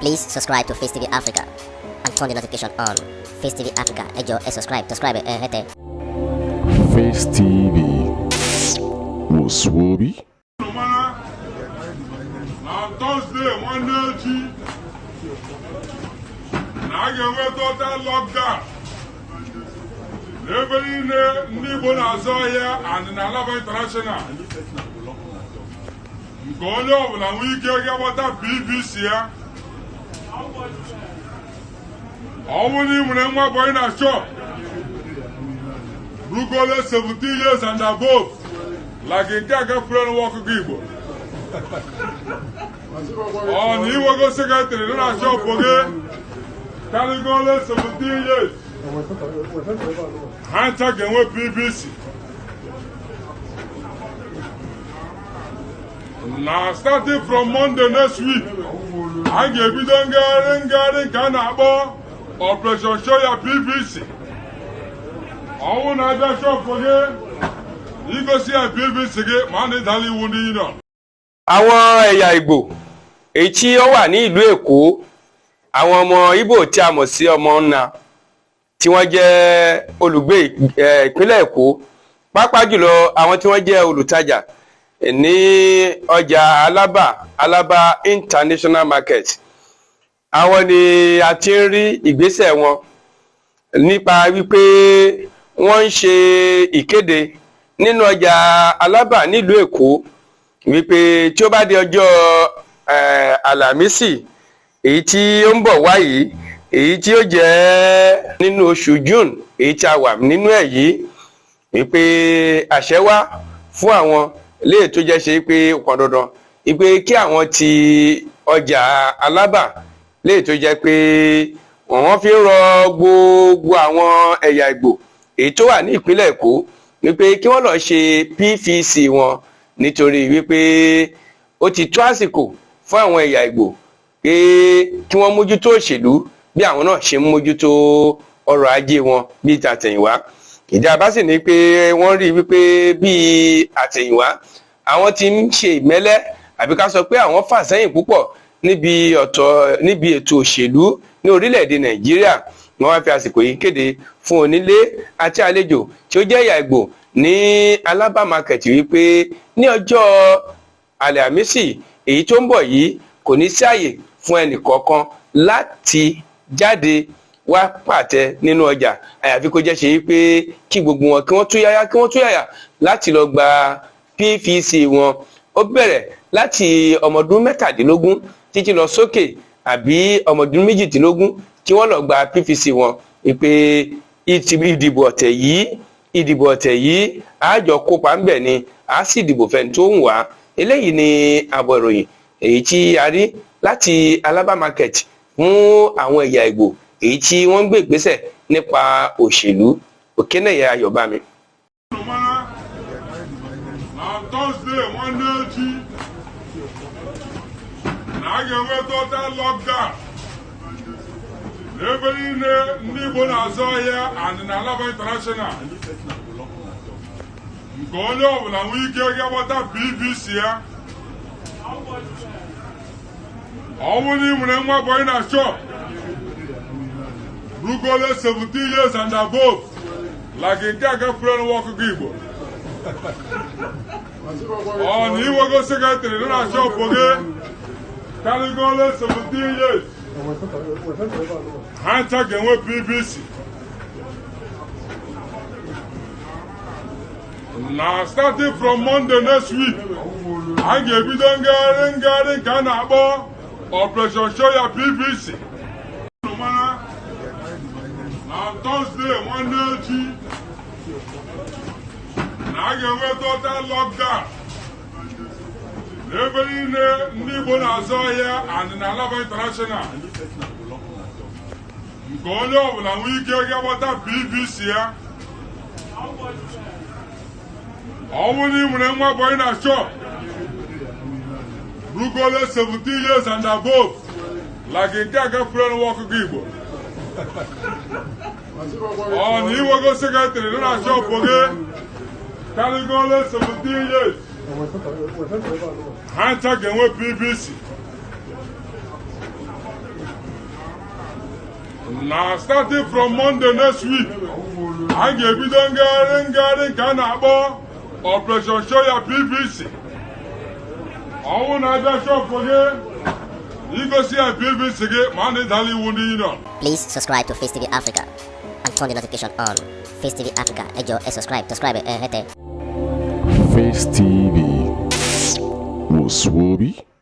Please subscribe to Facetv Africa and turn the notification on. Facetv Africa, ẹ jọ̀ọ́, subscribe, hete. Face TV was Swoby. On Thursday, one day, I get total lockdown. Every neighbor I saw here and in Alaba International. Going over and we get what that BBC here. I won't even remember going to shop. Blue collar 17 years and above. Like a girlfriend walk a people. Oh, he will go secretary, then I shop again. Can go less 17 years? Hand tagging with BBC. Now, starting from Monday next week, I give you the garden, can I Operation Show Your BBC. I want to shop again. You go see a BBC again, man, it's only one, you know. Àwọn ẹ̀yà Ìgbò èyí tí ó wà ní ìlú Èkó, àwọn ọmọ Ìgbò tí a mọ̀ sí ọmọ Nna tí wọ́n jẹ́ olùgbé ìpínlẹ̀ Èkó, pàápàá jùlọ àwọn tí wọ́n jẹ́ olùtajà ní ọjà Alaba International Market. Àwọn ni a ti ń rí ìgbésẹ̀ wọn nípa wípé wọ́n ń ṣe ìkéde nínú ọjà Alaba nílùú Èkó wípé tí ó bá di ọjọ́ Àlàmísì èyí tí ó ń bọ̀ wáyé, èyí tí ó jẹ́ nínú oṣù June èyí tí a wà nínú ẹ̀ yìí, wípé àṣẹ wá fún àwọn léè tó jẹ́ ṣe pé pọn dandan wípé kí àwọn ti ọjà Alaba léè tó jẹ́ pé wọ́n fi ń rọ gbogbo àwọn ẹ̀yà Ìgbò èyí tó wà ní ìpínlẹ̀ Èkó wípé kí wọ́n lọ ṣe PVC wọn, nítorí wípé ó ti tó àsìkò fún àwọn ẹ̀yà Ìgbò pé kí wọ́n mójútó òṣèlú bí àwọn náà ṣe ń mójútó ọrọ̀ ajé wọn bí tàtẹ̀yìnwá. Ìjọba sì ní pé wọ́n rí wípé bí àtẹ̀yìnwá àwọn ti ń ṣe ìmẹ́lẹ́ àbí ká sọ pé àwọn fà sẹ́yìn púpọ̀ níbi ètò òṣèlú ní orílẹ̀-èdè Nàìjíríà. Wọ́n wá fi àsìkò yìí kéde fún onílé àti àlejò tí ó jẹ́ ẹ̀yà Ìgbò ní Alaba Market wípé ní ọjọ́ Àlàmísì èyí tó ń bọ̀ yìí kò ní sí àyè fún ẹnì kọ̀ọ̀kan láti jáde wá pàtẹ nínú ọjà, àyàfi kó jẹ́ ṣe wípé kí gbogbo wọn kí wọ́n tú yáyà láti lọ gba PVC wọn. Ó bẹ̀rẹ̀ láti ọmọdún 17 títí lọ sókè àbí ọmọdún 18 kí wọ́n lọ gba PVC wọn, wípé ìdìbò ọ̀tẹ̀ yìí àjọ kópa ńbẹ̀ ni a sì dìbò fẹ́ni tó ń wá. Eléyìí ni àbọ̀ ìròyìn èyí tí a rí láti Alaba Market fún àwọn ẹ̀yà Ìgbò èyí tí wọ́n ń gbé ìgbésẹ̀ nípa òṣèlú. Òkènèyẹ Ayọ̀bámi. On Thursday, one day, I get total lockdown. Every neighbor I saw here and in Alaba International. Going over and we get what that BBC here. I won't even remember going to shop. Blue collar 17 years and above. Like a girlfriend walk a people. Oh, he will go secretary, then I shop again. Can go less 17 years? Hand tagging with BBC. Now, starting from Monday next week, I give you the garden, can I Operation Show Your BBC. On Thursday, one day, I get total lockdown. Every neighbor I saw here and in Alaba International. Going over and we get what that BBC here. I won't even remember going to shop. Blue collar 17 years and above. Like a girlfriend walk a people. Oh, he will go secretary, then I shop again. Can go less 17 years? Hand tagging with BBC. na starting from Monday next week a ga-ebido ngagharị nke a na-akpọ Operation Show Ya PVC. ọnwụ na-abịa shọpụ gị igosi ya PVC gị ma na ịdala iwu ndị union. Please subscribe to Face TV Africa and turn the notification on. Face TV Africa, subscribe, hete. Face TV was Swoby.